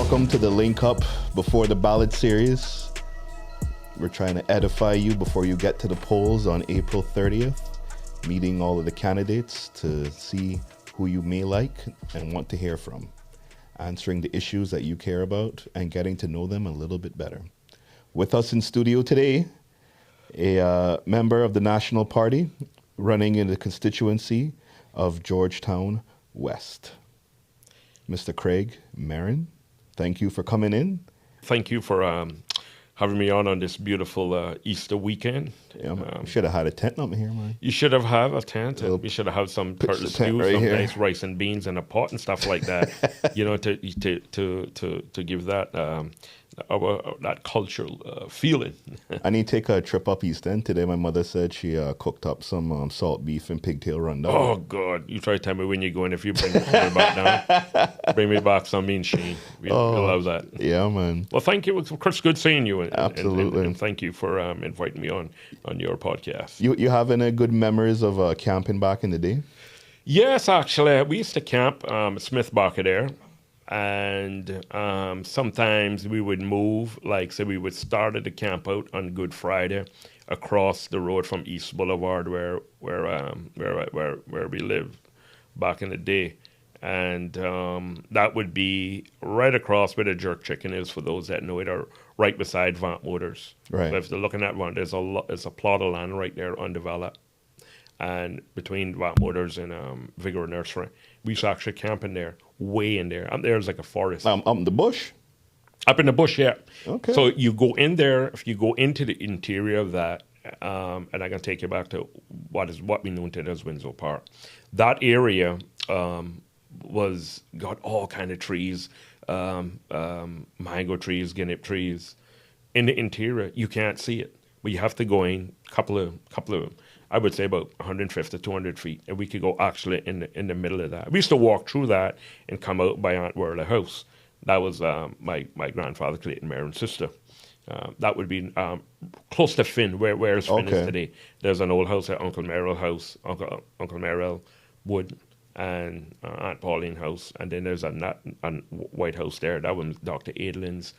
Welcome to the Link Up Before the Ballot series. We're trying to edify you before you get to the polls on April 30th, meeting all of the candidates to see who you may like and want to hear from, answering the issues that you care about and getting to know them a little bit better. With us in studio today, a member of the National Party running in the constituency of Georgetown West, Mr. Craig Merren. Thank you for coming in. Thank you for having me on this beautiful Easter weekend. Yeah, should have had a tent up here, man. You should have had a tent. We should have had some turtle stew, right some here. nice rice and beans in a pot and stuff like that. to give that that cultural feeling. I need to take a trip up East End today. My mother said she cooked up some salt beef and pigtail rundown. Oh God! You try to tell me when you're going. If you bring me back down, bring me back some mean sheen. We love that. Yeah, man. Well, thank you. It's good seeing you. Absolutely. And thank you for inviting me on your podcast. You having a good memories of camping back in the day? Yes, actually, we used to camp at Smith there, and sometimes we would move. Like, say, we would start at the camp out on Good Friday, across the road from East Boulevard, where we lived back in the day, and that would be right across where the Jerk Chicken is. For those that know it, or right beside Vant Motors. Right. So if they're looking at one, there's a plot of land right there undeveloped. And between Vant Motors and Vigor Nursery, we used to actually camp in there, way in there. Up there's like a forest. Up in the bush? Up in the bush, yeah. Okay. So you go in there, if you go into the interior of that, and I can take you back to what we know today as Windsor Park. That area got all kind of trees, mango trees, guinea trees. In the interior, you can't see it, but you have to go in couple of I would say about 150, 200 feet, and we could go actually in the middle of that. We used to walk through that and come out by Aunt Worley House. That was my grandfather, Clayton Merren's sister. That would be close to Finn, where's Finn is today. There's an old house at Uncle Merrill House, Uncle Merrill Wood, and Aunt Pauline House, and then there's a White House there. That was Dr. Adelin's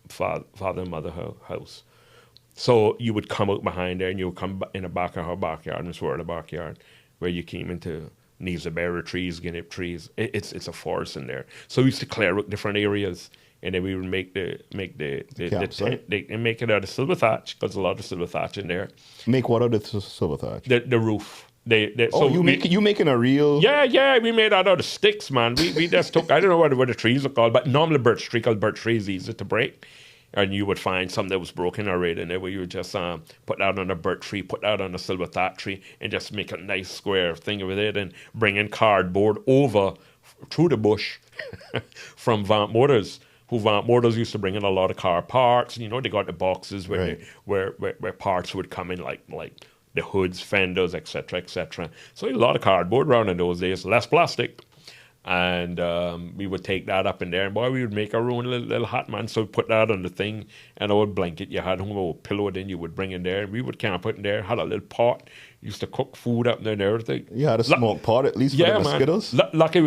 father and mother house. So you would come out behind there, and you would come in the back of her backyard, Miss Worley backyard, where you came into Neezaberry trees, guinea trees. It's a forest in there. So we used to clear out different areas, and then we would make the tent, and make it out of silver thatch, because a lot of silver thatch in there. Make what out of silver thatch? The roof. You making a real? Yeah, we made that out of sticks, man. We just took, I don't know what the trees are called, but normally birch tree is easy to break. And you would find something that was broken already, and then you would just put that on a birch tree, put that on a silver thatch tree, and just make a nice square thing with it, and bring in cardboard over through the bush from Vant Motors. Vant Motors used to bring in a lot of car parts. And, they got the boxes where where parts would come in, like the hoods, fenders, etc., etc. So a lot of cardboard around in those days, less plastic. And we would take that up in there, and boy, we would make our own little hut, man. So we put that on the thing, and an old blanket you had home, a pillow, then you would bring in there, and we would camp out in there, had a little pot, used to cook food up there and everything. You had a smoke pot at least for the mosquitoes? Lucky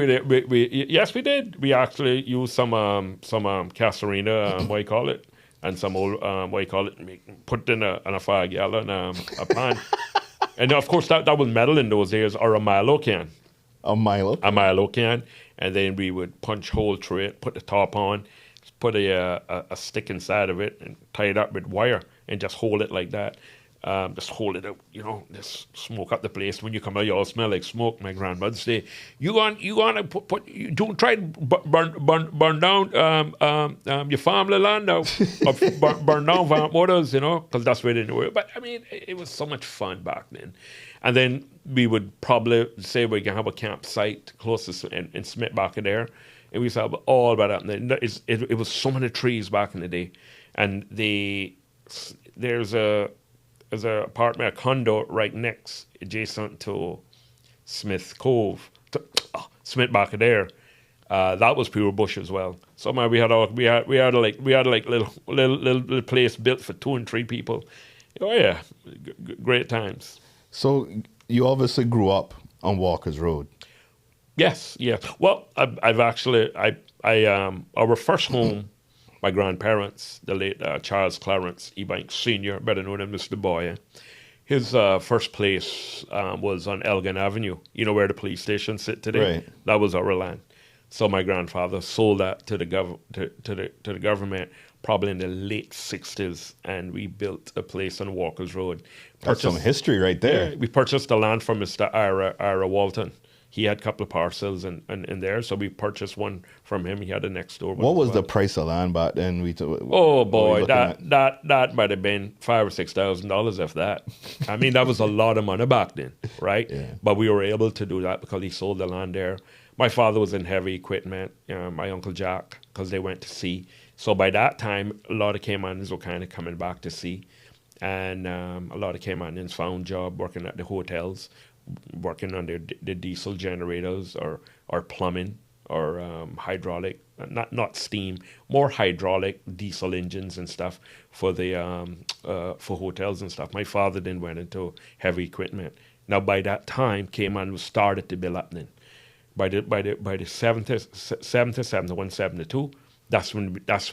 yes, we did. We actually used some castorina, what you call it, and some old, put it in a fire gallon, a pan. And of course, that was metal in those days, or a Milo can. A Milo can, and then we would punch hole through it, put the top on, put a stick inside of it, and tie it up with wire, and just hold it like that. Just hold it out, just smoke up the place. When you come out, you all smell like smoke. My grandmother say, you gonna don't try to burn down your family land now, or burn down Vant Motors, because that's where they know it. But I mean, it was so much fun back then. And then we would probably say we can have a campsite closest in Smith back in there, and we used to have all about that. And it was so many trees back in the day, and there's a apartment, a condo right next, adjacent to Smith Cove, Smith back there. That was pure bush as well. So man, we had like little place built for 2 and 3 people. Oh yeah, great times. So you obviously grew up on Walker's Road. Yes, yeah. Well, I've actually our first home, my grandparents, the late Charles Clarence Ebanks Sr., better known as Mr. Boyer, his first place was on Elgin Avenue, you know where the police station sit today? Right. That was our land. So my grandfather sold that to the to the government probably in the late 60s, and we built a place on Walker's Road. That's some history right there. Yeah, we purchased the land from Mr. Ira Walton. He had a couple of parcels in there, so we purchased one from him. He had a next door one. What was the price of land back then? Oh boy, that might have been $5,000 or $6,000 if that. I mean, that was a lot of money back then, right? Yeah. But we were able to do that because he sold the land there. My father was in heavy equipment. My uncle Jack, because they went to sea. So by that time, a lot of Caymanians were kind of coming back to sea, and a lot of Caymanians found job working at the hotels, working on the diesel generators or plumbing or hydraulic, not steam, more hydraulic diesel engines and stuff for the for hotels and stuff. My father then went into heavy equipment. Now by that time, Cayman was started to be happening. By the 71, 72, that's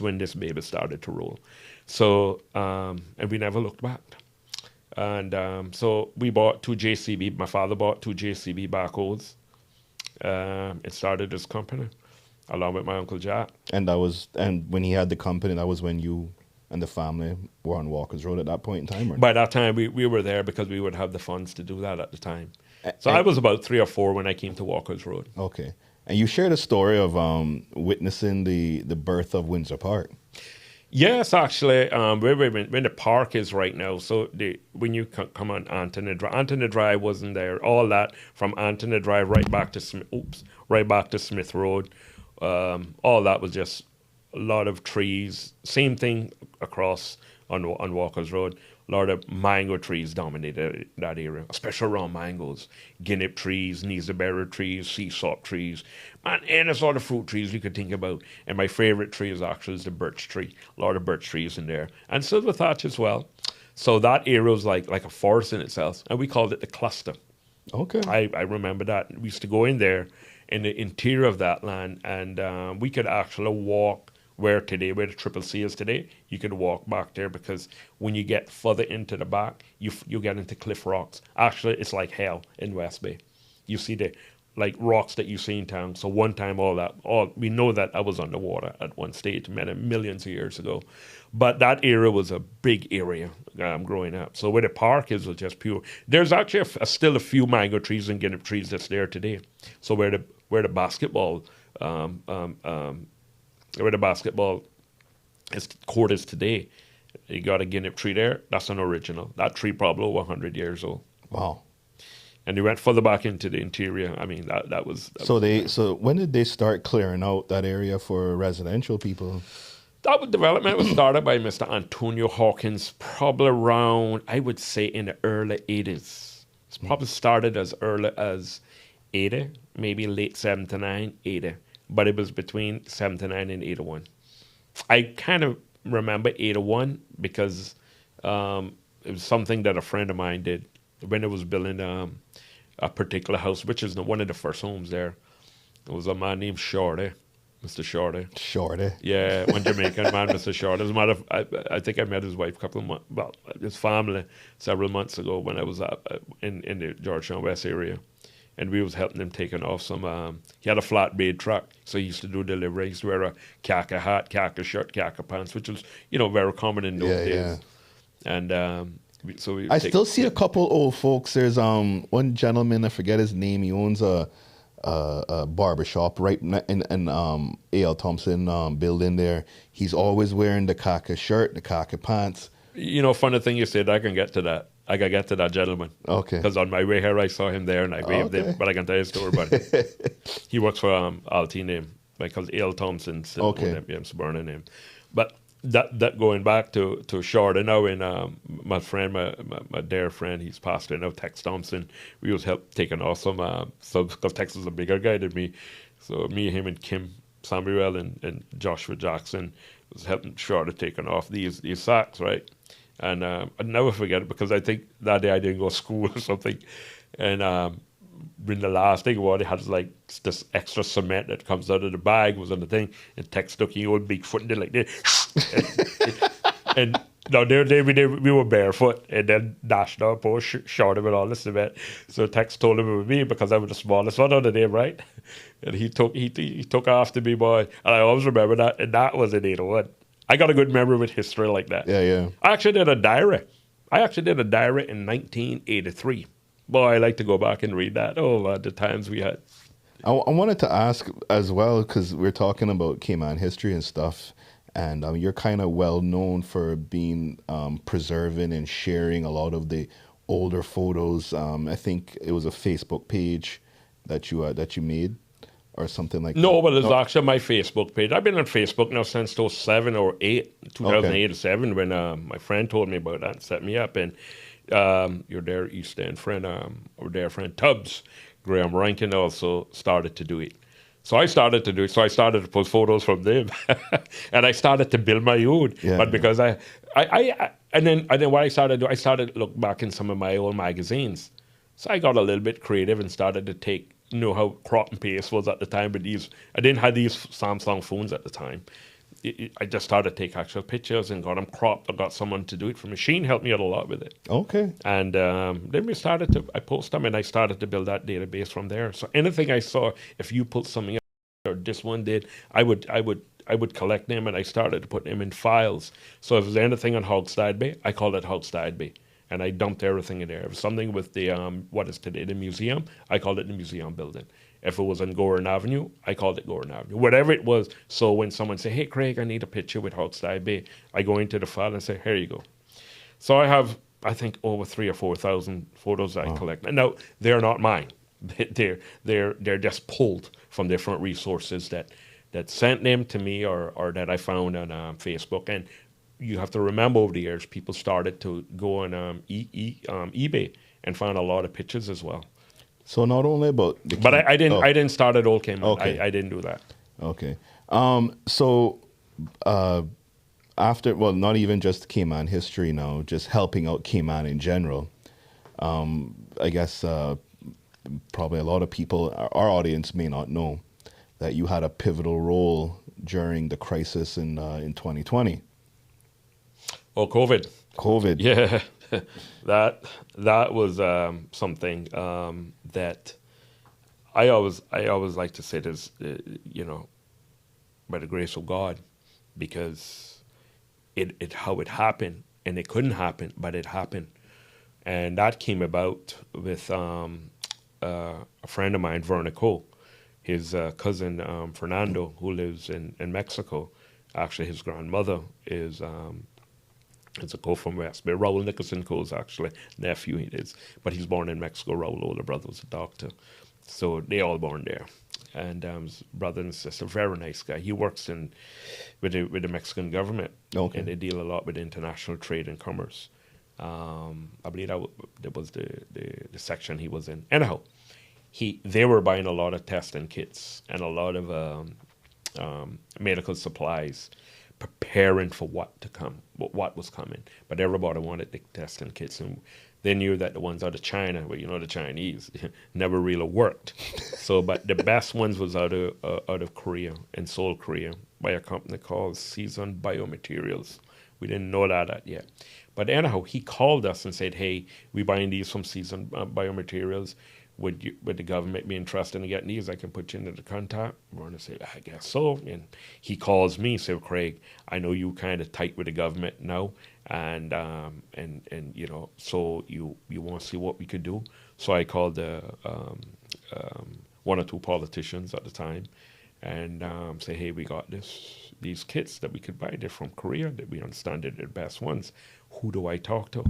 when this baby started to roll. So and we never looked back. And so we bought 2 JCB. My father bought 2 JCB backhoes. It started this company along with my Uncle Jack. And when he had the company, that was when you and the family were on Walker's Road at that point in time? Or? By that time, we were there because we would have the funds to do that at the time. So I was about 3 or 4 when I came to Walker's Road. Okay. And you shared a story of witnessing the birth of Windsor Park. Yes, actually, where the park is right now. So when you come on Anthony Drive wasn't there. All that from Anthony Drive right back to Smith Road. All that was just a lot of trees. Same thing across on Walker's Road. A lot of mango trees dominated that area, especially around mangoes. Guinea trees, Nizaberry trees, sea salt trees, and any sort of fruit trees you could think about. And my favorite tree is actually the birch tree. A lot of birch trees in there. And silver thatch as well. So that area was like a forest in itself. And we called it the cluster. Okay. I remember that. We used to go in there in the interior of that land, and we could actually walk where the Triple C is today. You could walk back there because when you get further into the back, you get into cliff rocks. Actually, it's like hell in West Bay. You see the rocks that you see in town. So one time we know that I was underwater at one stage, millions of years ago. But that area was a big area growing up. So where the park is was just pure. There's actually still a few mango trees and guinea trees that's there today. So where the basketball court is today, you got a guinea tree there. That's an original. That tree probably over 100 years old. Wow. And they went further back into the interior. I mean, that was... So when did they start clearing out that area for residential people? That development was started by Mr. Antonio Hawkins probably around, I would say, in the early 80s. It's probably started as early as 80, maybe late 79, 80. But it was between 79 and 81. I kind of remember 81 because it was something that a friend of mine did when it was building a particular house, which is one of the first homes there. It was a man named Shorty, Mr. Shorty. Shorty? Yeah, one Jamaican man, Mr. Shorty. As a matter of, I think I met his wife his family several months ago when I was in the Georgetown West area. And we was helping him taking off some, he had a flatbed truck, so he used to do deliveries. He used to wear a khaki hat, khaki shirt, khaki pants, which was, very common in those days. Yeah. And I still see a couple old folks. There's one gentleman, I forget his name, he owns a barbershop right in A.L. Thompson building there. He's always wearing the khaki shirt, the khaki pants. Funny thing you said, I can get to that. I got to get to that gentleman. Okay. Because on my way here, I saw him there and I waved him. But I can tell you a story about him. He works for Alti name, because A.L. Thompson still it's burning name. But that going back to Shorty now, and my friend, my dear friend, he's pastor now, Tex Thompson. We was help taking off some because Tex is a bigger guy than me. So me, him, and Kim Samuel and Joshua Jackson was helping Shorty taking off these sacks, right? And I'll never forget it because I think that day I didn't go to school or something. And when the last thing about it had like this extra cement that comes out of the bag was on the thing, and Tex took the old big foot and did like this. and no, we were barefoot and then dashed up or shot him and all this cement. So Tex told him it was me because I was the smallest one on the name, right? And he took after me, boy. And I always remember that, and that was in 801. I got a good memory with history like that. Yeah. I actually did a diary. In 1983. Boy, I like to go back and read that. Oh, the times we had. I wanted to ask as well, because we're talking about Cayman history and stuff, and you're kind of well known for being preserving and sharing a lot of the older photos. I think it was a Facebook page that you made, or something like that. No, but it's actually my Facebook page. I've been on Facebook now since 2007 or 2008 or 7, when my friend told me about that and set me up. And your dear East End friend, our dear friend Tubbs, Graham Rankin, also started to do it. So I started to do it. So I started to post photos from them, and I started to build my own. Yeah, but because and then what I started to do, I started to look back in some of my old magazines. So I got a little bit creative and started to take, how crop and paste was at the time. But I didn't have these Samsung phones at the time. I just started to take actual pictures and got them cropped. I got someone to do it for me. Sheen helped me out a lot with it. Okay. And then I post them, and I started to build that database from there. So anything I saw, if you put something up, or this one did, I would collect them, and I started to put them in files. So if there's anything on Hogstad Bay, I called it Hogstad Bay, and I dumped everything in there. If it was something with the what is today the museum, I called it the museum building. If it was on Goran Avenue, I called it Goran Avenue. Whatever it was. So when someone say, "Hey, Craig, I need a picture with Hogstad Bay," I go into the file and say, "Here you go." So I have, I think, over 3,000 or 4,000 photos I collect. And now they're not mine. They're just pulled from different resources that sent them to me, or that I found on Facebook. And you have to remember, over the years, people started to go on eBay and found a lot of pictures as well. So not only about but I didn't start at Old Cayman. Okay. I didn't do that. Okay. So after, well, not even just Cayman history now, just helping out Cayman in general. I guess probably a lot of people, our audience may not know that you had a pivotal role during the crisis in 2020. Oh, COVID. Yeah. That was something that I always like to say this, by the grace of God, because it how it happened, and it couldn't happen, but it happened, and that came about with a friend of mine, Vernico, his cousin Fernando, who lives in Mexico. Actually, his grandmother is. It's a co from West Bay. Raul Nicholson Cole's actually nephew he is, but he's born in Mexico. Raul, older brother, was a doctor, so they all born there. And his brother and sister, very nice guy. He works with the Mexican government, okay, and they deal a lot with international trade and commerce. I believe that was the section he was in. Anyhow, they were buying a lot of testing kits and a lot of medical supplies, preparing for what to come, what was coming. But everybody wanted the testing kits, and they knew that the ones out of China, well, the Chinese, never really worked. So, but the best ones was out of Korea, in Seoul, Korea, by a company called Season Biomaterials. We didn't know that yet. But anyhow, he called us and said, "Hey, we're buying these from Season Biomaterials. Would the government be interested in getting these? I can put you into the contact." We're going to say, "I guess so." And he calls me, said, "Craig, I know you kind of tight with the government now, and so you want to see what we could do." So I called one or two politicians at the time, and say, "Hey, we got these kits that we could buy. They're from Korea. That we understand they're the best ones. Who do I talk to?"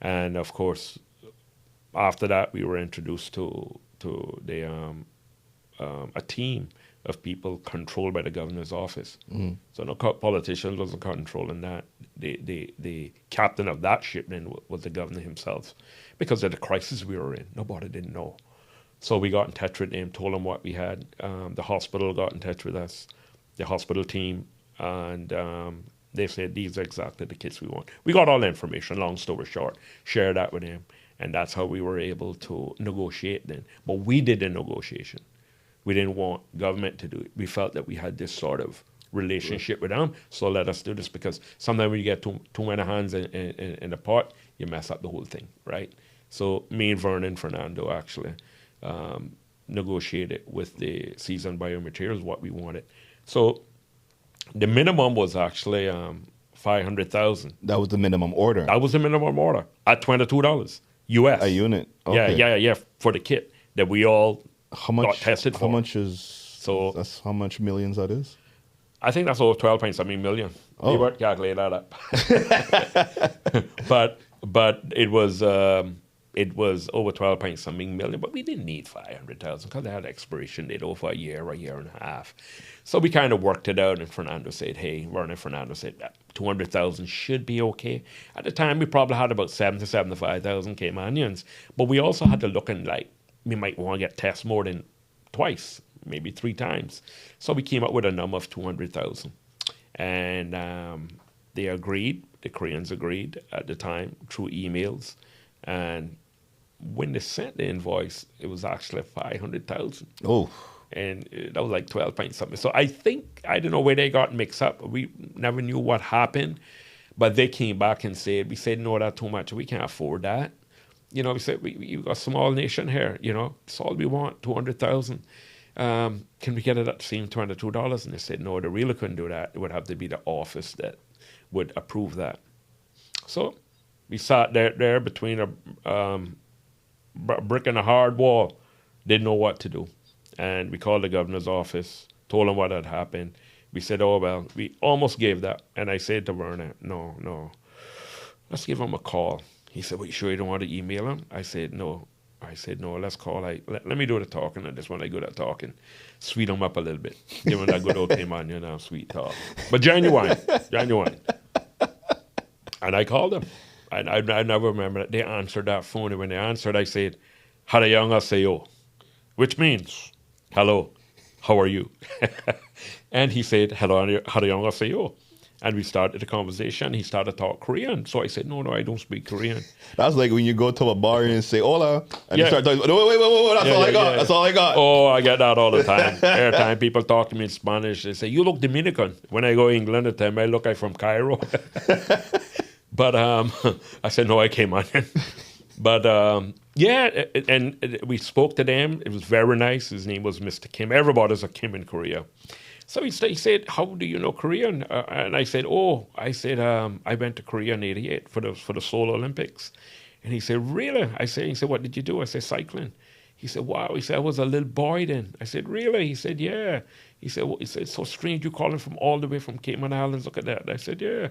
And of course, after that, we were introduced to a team of people controlled by the governor's office. Mm-hmm. So no politicians wasn't controlling that. The captain of that ship then was the governor himself, because of the crisis we were in. Nobody didn't know. So we got in touch with him, told him what we had. The hospital got in touch with us, the hospital team, and they said, "These are exactly the kits we want." We got all the information, long story short, shared that with him. And that's how we were able to negotiate then. But we did the negotiation. We didn't want government to do it. We felt that we had this sort of relationship with them, so let us do this, because sometimes when you get too many hands in the pot, you mess up the whole thing, right? So me and Vernon Fernando actually negotiated with the seasoned biomaterials what we wanted. So the minimum was actually 500,000. That was the minimum order. That was the minimum order at $22 US. A unit. Okay. Yeah, for the kit that we all How much? got tested for. How much is? So That's how much millions that is. I think that's over 12 point something million. Oh. We weren't calculating that up. but it was over 12 point something million. But we didn't need 500,000 because they had expiration date over a year and a half. So we kind of worked it out, and Fernando said, "Hey," Vernon Fernando said, 200,000 should be okay. At the time, we probably had about 70,000 to 75,000 Caymanians, but we also had to look in like we might want to get tests more than twice, maybe 3 times. So we came up with a number of 200,000. And they agreed, the Koreans agreed at the time through emails. And when they sent the invoice, it was actually 500,000. Oh. And that was like 12 point something. So I think, I don't know where they got mixed up. We never knew what happened. But they came back and we said, no, that's too much. We can't afford that. You know, we said, we got a small nation here, you know, that's all we want, 200,000. Can we get it at the same $22? And they said, no, they really couldn't do that. It would have to be the office that would approve that. So we sat there between a brick and a hard wall, didn't know what to do. And we called the governor's office, told him what had happened. We said, oh, well, we almost gave that. And I said to Vernon, no, let's give him a call. He said, well, you sure you don't want to email him? I said, no, let's call. Let me do the talking. I just want to go that talking. Sweet him up a little bit. Give him that good old Caymanian sweet talk. But genuine. And I called him. And I never remember that. They answered that phone. And when they answered, I said, "Harayangaseyo," which means, hello, how are you? And he said, "Hello, Harayangaseyo." And we started the conversation. He started to talk Korean. So I said, no, I don't speak Korean. That's like when you go to a bar and say, hola. And Yeah. you start talking, no, wait, that's all I got. That's all I got. Oh, I get that all the time. Every time people talk to me in Spanish, they say, you look Dominican. When I go to England, they tell me I look like from Cairo. But I said, no, I came on. But and we spoke to them. It was very nice. His name was Mr. Kim. Everybody's a Kim in Korea. So he said, how do you know Korean? And I said, I went to Korea in '88 for the Seoul Olympics. And he said, really? He said, what did you do? I said, cycling. He said, wow. He said, I was a little boy then. I said, really? He said, yeah. He said, it's so strange you calling from all the way from Cayman Islands. Look at that. I said, yeah.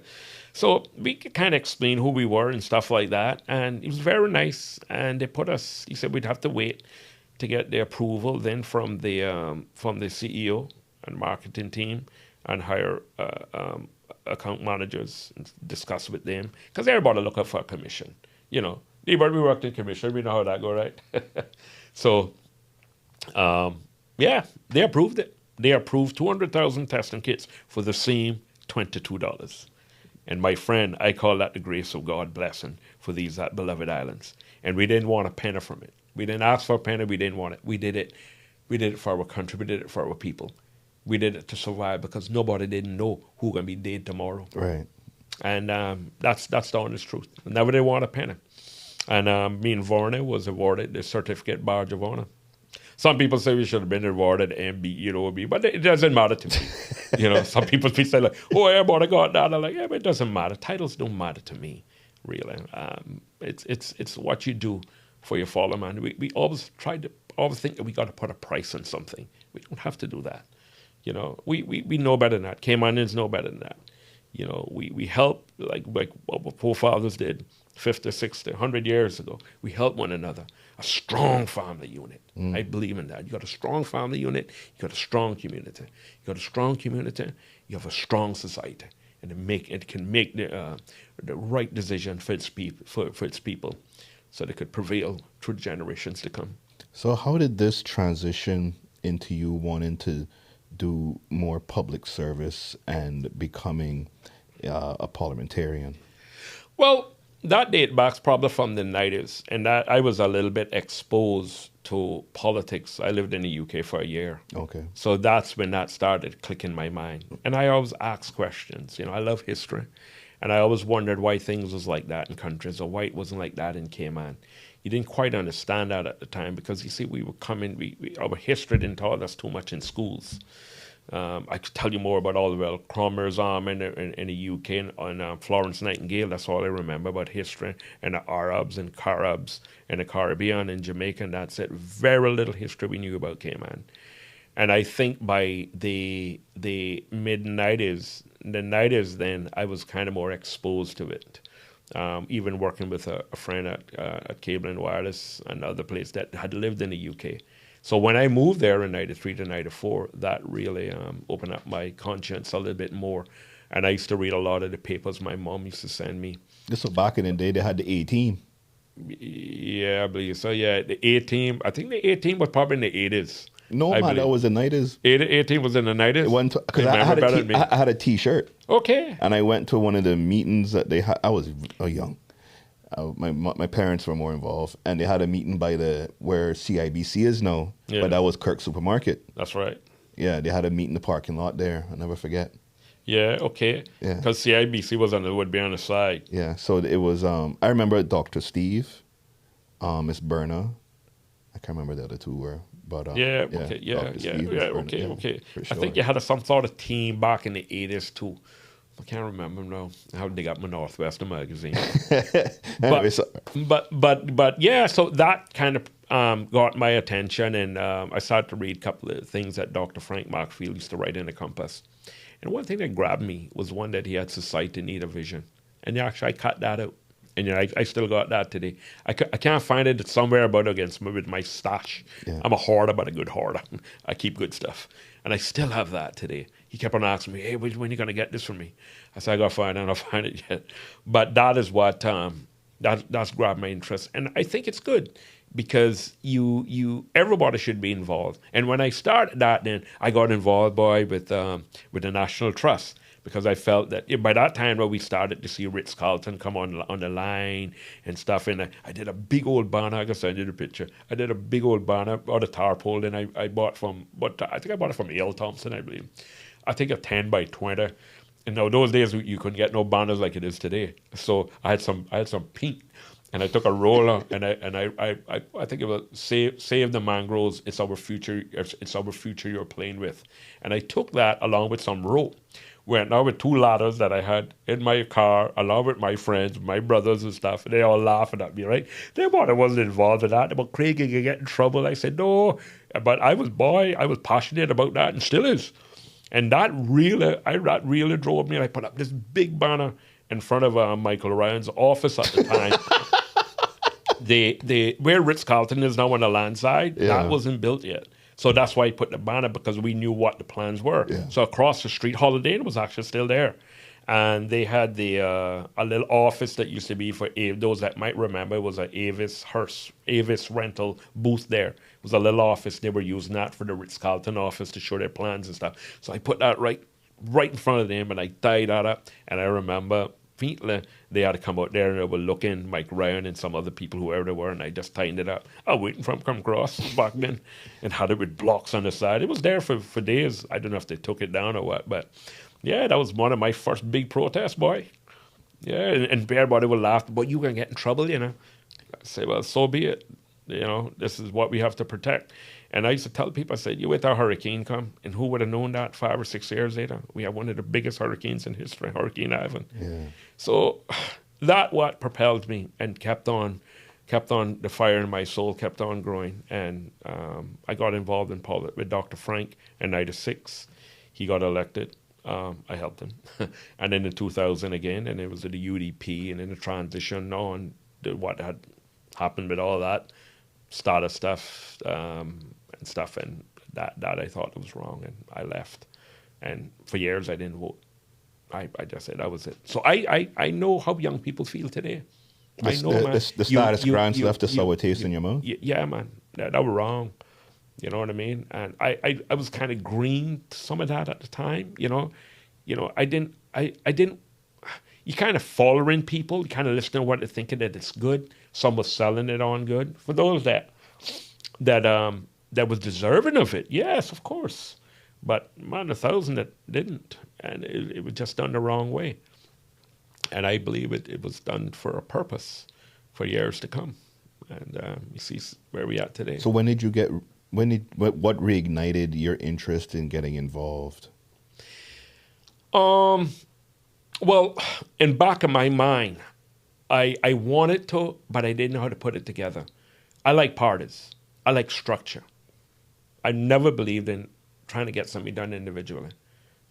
So we could kind of explain who we were and stuff like that. And it was very nice. And they he said we'd have to wait to get the approval then from the CEO and marketing team and hire account managers and discuss with them. Because everybody looking for a commission. You know, anybody we worked in commission, we know how that go, right? So, they approved it. They approved 200,000 testing kits for the same $22. And my friend, I call that the grace of God blessing for these beloved islands. And we didn't want a penny from it. We didn't ask for a penny. We didn't want it. We did it. We did it for our country. We did it for our people. We did it to survive because nobody didn't know who going to be dead tomorrow. Right. And that's the honest truth. Never did want a penny. And me and Vernon was awarded the Certificate Badge of Honor. Some people say we should have been awarded MB, OB, but it doesn't matter to me. You know, some people say like, oh, everybody got that. I'm like, yeah, but it doesn't matter. Titles don't matter to me, really. It's what you do for your fellow man. We always think that we got to put a price on something. We don't have to do that. You know, we know better than that. Caymanians know better than that. You know, we help like what our forefathers did 50, 60, 100 years ago. We help one another. A strong family unit. I believe in that. You got a strong family unit, you got a strong community. You got a strong community, you have a strong society. And it can make the right decision for its people so they could prevail through generations to come. So how did this transition into you wanting to do more public service and becoming a parliamentarian? Well, That date back's probably from the 90s, and that I was a little bit exposed to politics. I lived in the UK for a year. Okay. So that's when that started clicking my mind. And I always ask questions. You know, I love history. And I always wondered why things was like that in countries or why it wasn't like that in Cayman. You didn't quite understand that at the time because, you see, we were coming, our history didn't taught us too much in schools. I could tell you more about Oliver Cromwell's arm in the UK and Florence Nightingale. That's all I remember about history, and the Arabs and Caribs and the Caribbean and Jamaica, and that's it. Very little history we knew about Cayman. And I think by the mid-90s, the 90s then, I was kind of more exposed to it. Even working with a friend at Gameland Wireless, another place that had lived in the UK. So when I moved there in 93 to 94, that really opened up my conscience a little bit more. And I used to read a lot of the papers my mom used to send me. So back in the day, they had the A-team. Yeah, I believe so. Yeah, the A-team. I think the A-team was probably in the 80s. No, man, that was the 90s. A-team was in the 90s? Because I had a T-shirt. Okay. And I went to one of the meetings that they had. I was young. My parents were more involved, and they had a meeting by where CIBC is now, but that was Kirk Supermarket. That's right. Yeah, they had a meet in the parking lot there. I'll never forget. Yeah, okay. Yeah. Because CIBC would be on the side. Yeah, so it was, I remember Dr. Steve, Miss Berna. I can't remember the other two were, but okay. For I sure. think you had some sort of team back in the 80s too. I can't remember now how they got my Northwestern magazine. Anyway, but yeah, so that kind of got my attention, and I started to read a couple of things that Dr. Frank Markfield used to write in the Compass. And one thing that grabbed me was one that he had Society Need a Vision. And actually I cut that out. And I still got that today. I can't find it. It's somewhere about against me with my stash. Yeah. I'm a hoarder, but a good hoarder. I keep good stuff. And I still have that today. He kept on asking me, hey, when are you going to get this from me? I said, I got to find it. I don't find it yet. But that is what, that's grabbed my interest. And I think it's good because everybody should be involved. And when I started that, then I got involved, with the National Trust. Because I felt that by that time, we started to see Ritz-Carlton come on the line and stuff. And I did a big old banner. I can send you the picture. I did a big old banner out of tarpaulin. I bought I think I bought it from L. Thompson, I believe. I think a 10 by 20. And now those days you couldn't get no banners like it is today. So I had some pink. And I took a roller and I think it was save the mangroves. It's our future. It's our future you're playing with. And I took that along with some rope. Went out with 2 ladders that I had in my car, along with my friends, my brothers and stuff. And they all laughing at me, right? They thought I wasn't involved in that. But Craig, you get in trouble. I said, no. But I was passionate about that and still is. And that really drove me. And I put up this big banner in front of Michael Ryan's office at the time. Where Ritz-Carlton is now on the land side, that wasn't built yet. So that's why I put the banner, because we knew what the plans were. Yeah. So across the street, Holiday Inn was actually still there. And they had a little office that used to be for those that might remember. It was an Avis rental booth there. It was a little office. They were using that for the Ritz-Carlton office to show their plans and stuff. So I put that right in front of them, and I tied that up. And I remember they had to come out there and they were looking, Mike Ryan and some other people, whoever they were, and I just tightened it up. I was waiting for them to come across back then and had it with blocks on the side. It was there for days. I don't know if they took it down or what, but yeah, that was one of my first big protests, boy. Yeah, and everybody would laugh, but you're going to get in trouble, I say, well, so be it. This is what we have to protect. And I used to tell people, I said, you wait till a hurricane come, and who would have known that 5 or 6 years later? We have one of the biggest hurricanes in history, Hurricane Ivan. Yeah. So that what propelled me and kept on the fire in my soul, kept on growing. And I got involved in politics with Dr. Frank in 96. He got elected. I helped him. And then in 2000 again, and it was at the UDP, and in the transition on what had happened with all that started stuff, and that I thought was wrong, and I left. And for years I didn't vote. I just said that was it. So I know how young people feel today. I know, man. The status grants left a sour taste in your mouth? Yeah, man. That was wrong. You know what I mean? And I was kind of green to some of that at the time, I didn't, you kind of following people, you kind of listening to what they're thinking that it's good. Some was selling it on good. For those that was deserving of it, yes, of course. But man, 1,000 that didn't, and it was just done the wrong way. And I believe it was done for a purpose, for years to come. And you see where we at today. So what reignited your interest in getting involved? Well, in back of my mind, I wanted to, but I didn't know how to put it together. I like parties. I like structure. I never believed in trying to get something done individually.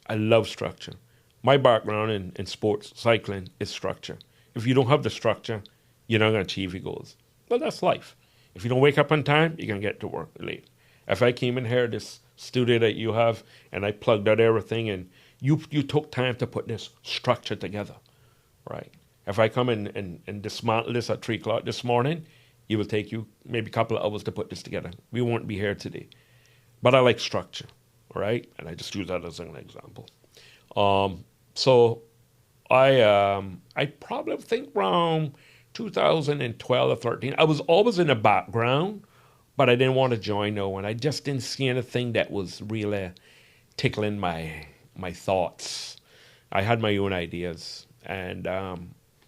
I love structure. My background in sports, cycling, is structure. If you don't have the structure, you're not going to achieve your goals. Well, that's life. If you don't wake up on time, you're going to get to work late. If I came in here, this studio that you have, and I plugged out everything, and you took time to put this structure together, right? If I come in and dismantle this at 3 o'clock this morning, it will take you maybe a couple of hours to put this together. We won't be here today. But I like structure, right? And I just use that as an example. So I probably think around 2012 or 13, I was always in the background, but I didn't want to join no one. I just didn't see anything that was really tickling my thoughts. I had my own ideas. And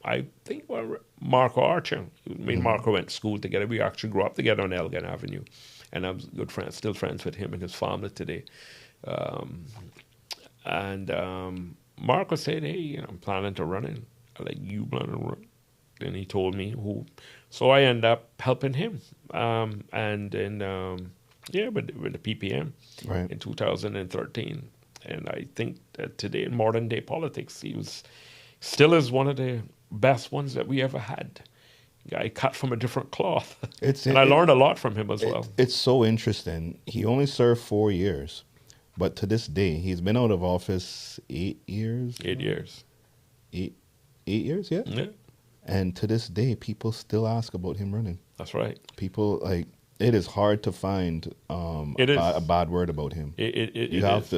I think Marco Archer, me and Marco went to school together. We actually grew up together on Elgin Avenue. And I'm good friends, still friends with him and his family today. Marco said, hey, I'm planning to run in. I'm like, you planning to run? And he told me who. So I ended up helping him. With the PPM in 2013. And I think that today in modern day politics, he was still is one of the best ones that we ever had. Guy cut from a different cloth. I learned a lot from him as well. It's so interesting. He only served 4 years, but to this day, he's been out of office 8 years. 8 years. 8 years, yeah? Yeah. And to this day, people still ask about him running. That's right. People, it is hard to find a bad word about him. You have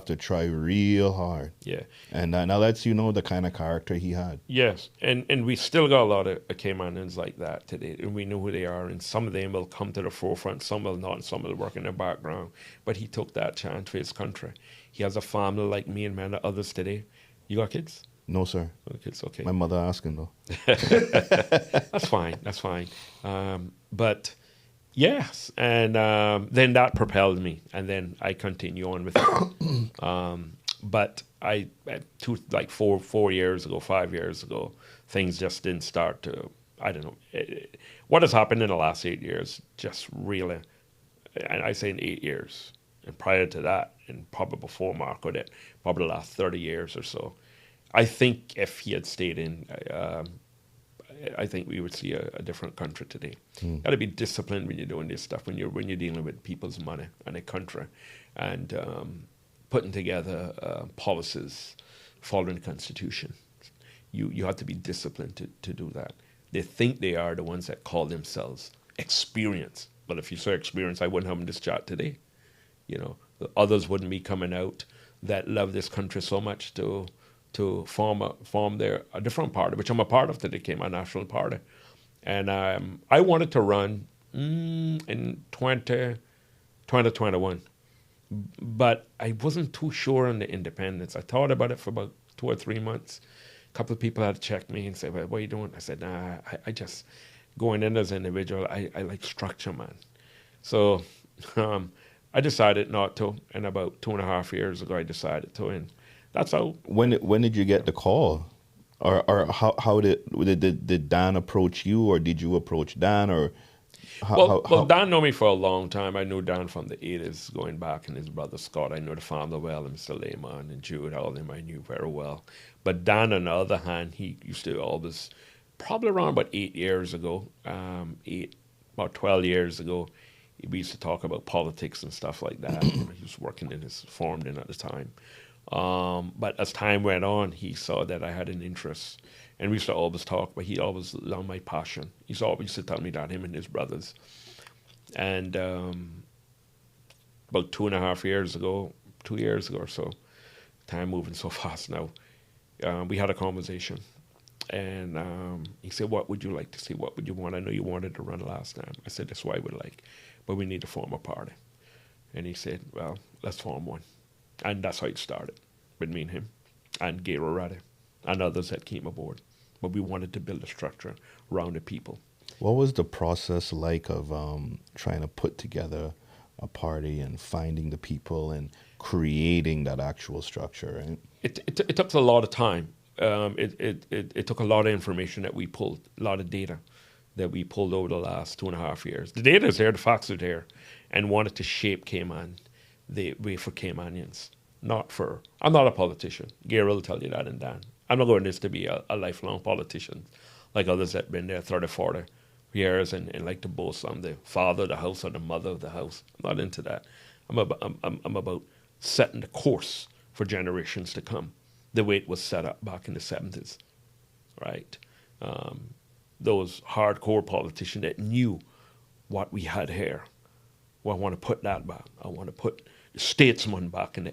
to try real hard. Yeah. And that lets you know the kind of character he had. Yes. And we still got a lot of Cayman Islands like that today. And we know who they are. And some of them will come to the forefront. Some will not. And some will work in the background. But he took that chance for his country. He has a family like me and many others today. You got kids? No, sir. No kids, okay. My mother asking, though. That's fine. But... yes, and then that propelled me, and then I continue on with it. But I 4 years ago, 5 years ago, things just didn't start to. I don't know what has happened in the last 8 years. Just really, and I say in 8 years, and prior to that, and probably before Marco, that probably the last 30 years or so. I think if he had stayed in. I think we would see a different country today. Got to be disciplined when you're doing this stuff. When you're dealing with people's money and a country, and putting together policies, following the Constitution. You have to be disciplined to do that. They think they are the ones that call themselves experienced. But if you say experience, I wouldn't have this chat today. The others wouldn't be coming out that love this country so much to form a different party, which I'm a part of today, Cayman National Party. And I wanted to run in 2021, but I wasn't too sure on the independence. I thought about it for about 2 or 3 months. A couple of people had to check me and say, well, what are you doing? I said, nah, I just, going in as an individual, I like structure, man. So I decided not to, and about 2.5 years ago, I decided to, and that's how. When did you get the call, or how did Dan approach you, or did you approach Dan, or how? Well, Dan knew me for a long time. I knew Dan from the 80s, going back, and his brother Scott. I knew the family well, and Mr. Lehman and Jude, all of them I knew very well. But Dan, on the other hand, he used to always, probably around about 8 years ago, about 12 years ago, we used to talk about politics and stuff like that. He was working in his farm then at the time. But as time went on, he saw that I had an interest, and we used to always talk, but he always loved my passion. He always used to tell me that, him and his brothers. And about 2.5 years ago, 2 years ago or so, time moving so fast now, We had a conversation. And he said, what would you like to see? What would you want? I know you wanted to run last time. I said, that's what I would like. But we need to form a party. And he said, well, let's form one. And that's how it started with me and him and Gay Rorade and others that came aboard. But we wanted to build a structure around the people. What was the process like of trying to put together a party and finding the people and creating that actual structure? Right? It took a lot of time. It took a lot of information that we pulled, a lot of data that we pulled over the last 2.5 years. The data is there, the facts are there, and wanted to shape Cayman the way for Caymanians. I'm not a politician. Gary will tell you that and Dan. I'm not going this to be a lifelong politician like others that have been there 30, 40 years and like to boast I'm the father of the house or the mother of the house. I'm not into that. I'm about setting the course for generations to come, the way it was set up back in the 70s, right? Those hardcore politicians that knew what we had here. Well, I want to put that back. I want to put statesmen back in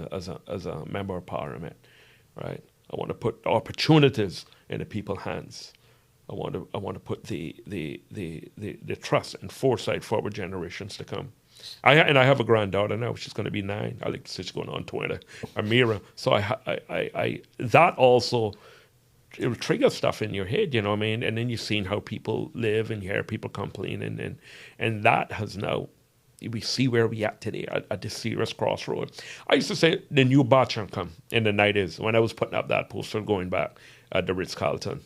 as a member of parliament, right? I want to put opportunities in the people's hands. I want to put the trust and foresight for our generations to come. I have a granddaughter now. She's going to be 9. I like to say she's going on 20. Amira. So I that also, it will trigger stuff in your head, you know what I mean? And then you've seen how people live and you hear people complaining, and that has now, we see where we at today at this serious crossroad. I used to say the new batch will come in the 90s when I was putting up that poster going back at the Ritz-Carlton.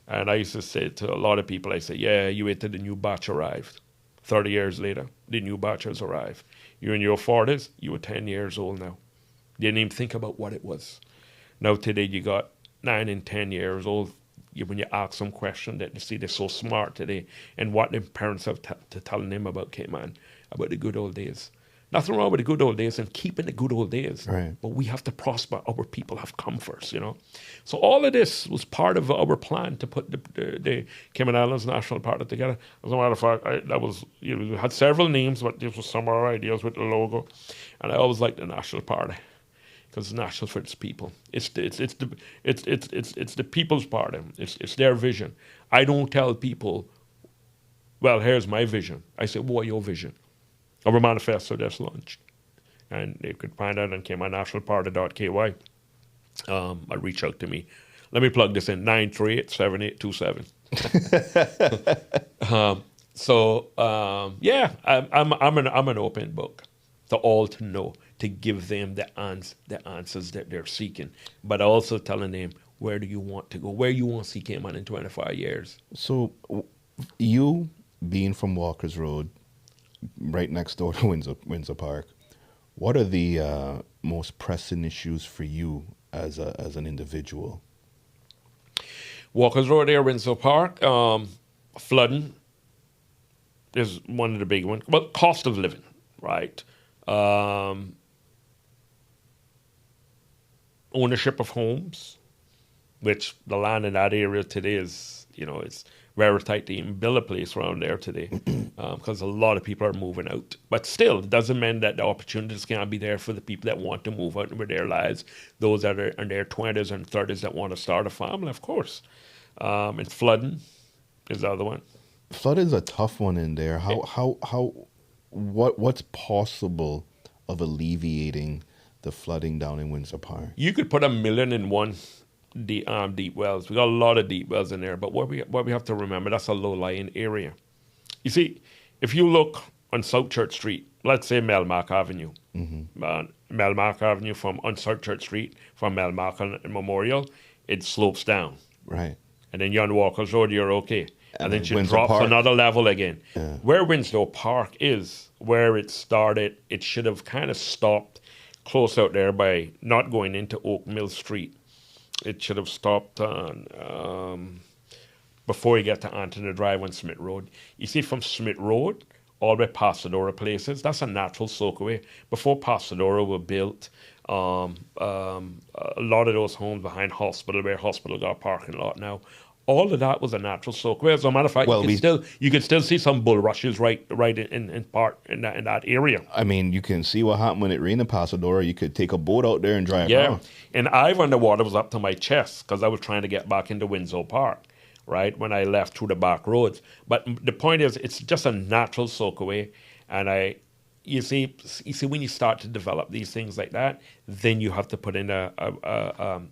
And I used to say to a lot of people, I say, yeah, you wait till the new batch arrived. 30 years later, the new batch has arrived. You're in your 40s, you were 10 years old now. You didn't even think about what it was. Now today you got 9 and 10 years old. When you ask them questions that you see they're so smart today and what their parents have to telling them about Cayman, about the good old days. Nothing wrong with the good old days and keeping the good old days. Right. But we have to prosper. Our people have come first, you know. So all of this was part of our plan to put the Cayman Islands National Party together. As a matter of fact, we had several names, but these were some of our ideas with the logo. And I always liked the National Party because it's national for its people. It's the people's party. It's their vision. I don't tell people, well, here's my vision. I say, what your vision? Our manifesto just launched. And they could find out on caymannationalparty.ky. Reach out to me. Let me plug this in, 938-7827. I'm an open book to all to know, to give them the answers that they're seeking, but also telling them where do you want to go, where you want to see Cayman in 25 years. So you being from Walker's Road, right next door to Windsor Park, what are the most pressing issues for you as an individual? Walker's Road there, Windsor Park, flooding is one of the big ones. Well, cost of living, right? Ownership of homes, which the land in that area today is, it's very tight to even build a place around there today because a lot of people are moving out. But still, it doesn't mean that the opportunities can't be there for the people that want to move out with their lives, those that are in their 20s and 30s that want to start a family, of course. And flooding is the other one. Flood is a tough one in there. What's possible of alleviating the flooding down in Windsor Park? You could put 1,000,001 deep wells. We got a lot of deep wells in there, but what we have to remember, that's a low-lying area. You see, if you look on South Church Street, let's say Melmac Avenue, Melmac Avenue on South Church Street, from Melmac and Memorial, it slopes down. Right. And then you're on Walker's Road, you're okay. And then it drops Park. another level again. Yeah. Where Windsor Park is, where it started, it should have kind of stopped close out there by not going into Oak Mill Street. It should have stopped on before you get to Anthony Drive on Smith Road. You see, from Smith Road all the way past Pasadora Places, that's a natural soakaway. Before Pasadora were built, a lot of those homes behind hospital, where hospital got a parking lot now, all of that was a natural soakaway. As a matter of fact, Well, you could still see some bulrushes right in part in that area. I mean, you can see what happened when it rained in Pasadena. You could take a boat out there and drive Yeah, around. and underwater was up to my chest because I was trying to get back into Windsor Park, right, when I left through the back roads. But the point is, it's just a natural soakaway, and you see, when you start to develop these things like that, then you have to put in a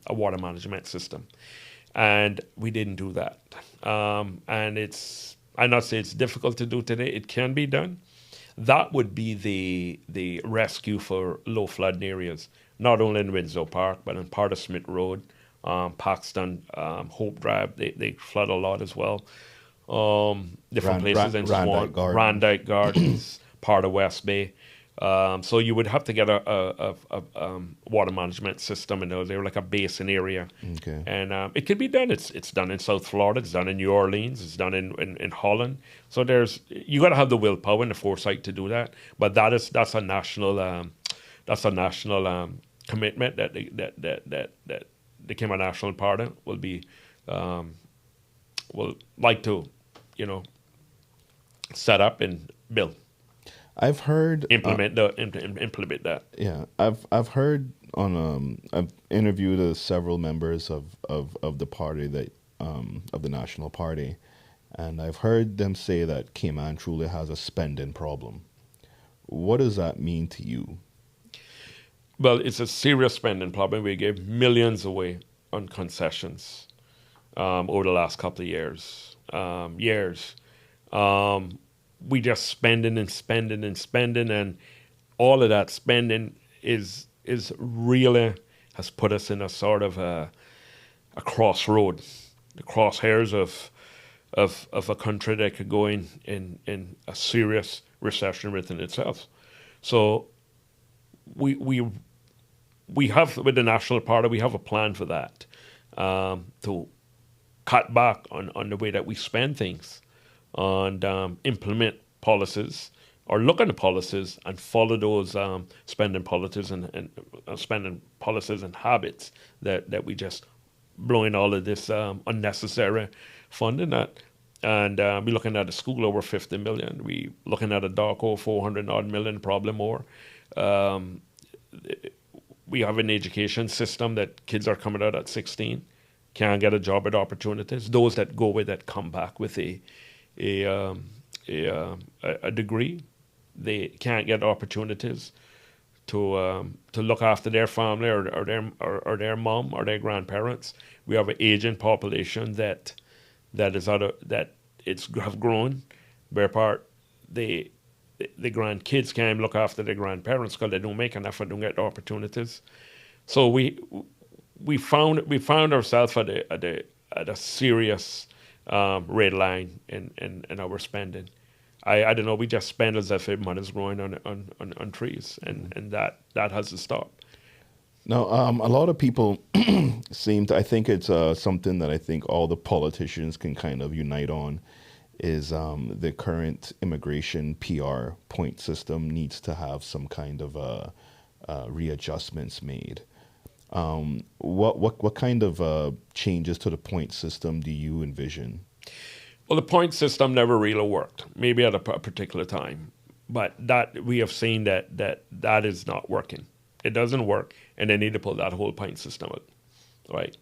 water management system, and we didn't do that. And I'm not saying it's difficult to do today. It can be done. That would be the rescue for low flooding areas, not only in Windsor Park, but in part of Smith Road, Paxton, Hope Drive. They flood a lot as well. Different places in Swan, Randike Gardens, part of West Bay. So you would have to get a water management system in those. They're like a basin area, Okay. and it can be done. It's done in South Florida. It's done in New Orleans. It's done in Holland. So you got to have the willpower and the foresight to do that. But that's a national commitment that the Cayman National Party will like to, set up and build. I've heard Implement that. Yeah, I've heard on I've interviewed several members of the party that of the National Party, and I've heard them say that Cayman truly has a spending problem. What does that mean to you? Well, it's a serious spending problem. We gave millions away on concessions over the last couple of years. We just spending and spending and spending, and all of that spending is really has put us in a sort of a crossroad, the crosshairs of a country that could go in a serious recession within itself. So we have, with the National Party, we have a plan for that, to cut back on the way that we spend things, and implement policies, or look at the policies and follow those spending policies and spending policies and habits that we just blowing all of this unnecessary funding at. And we're looking at a school over 50 million. We looking at a dock over 400 odd million, probably more. We have an education system that kids are coming out at 16, can't get a job at opportunities. Those that go with it come back with a degree. They can't get opportunities to look after their family or their mom or their grandparents. We have an aging population that have grown. Where part the grandkids can't look after their grandparents because they don't make enough or don't get the opportunities. So we found ourselves at a serious red line in our spending. I don't know. We just spend as if money's growing on trees, and that has to stop. Now, a lot of people I think it's something that I think all the politicians can kind of unite on, is the current immigration PR point system needs to have some kind of readjustments made. What kind of changes to the point system do you envision? Well, the point system never really worked, maybe at a particular time. But that we have seen that is not working. It doesn't work, and they need to pull that whole point system out, right?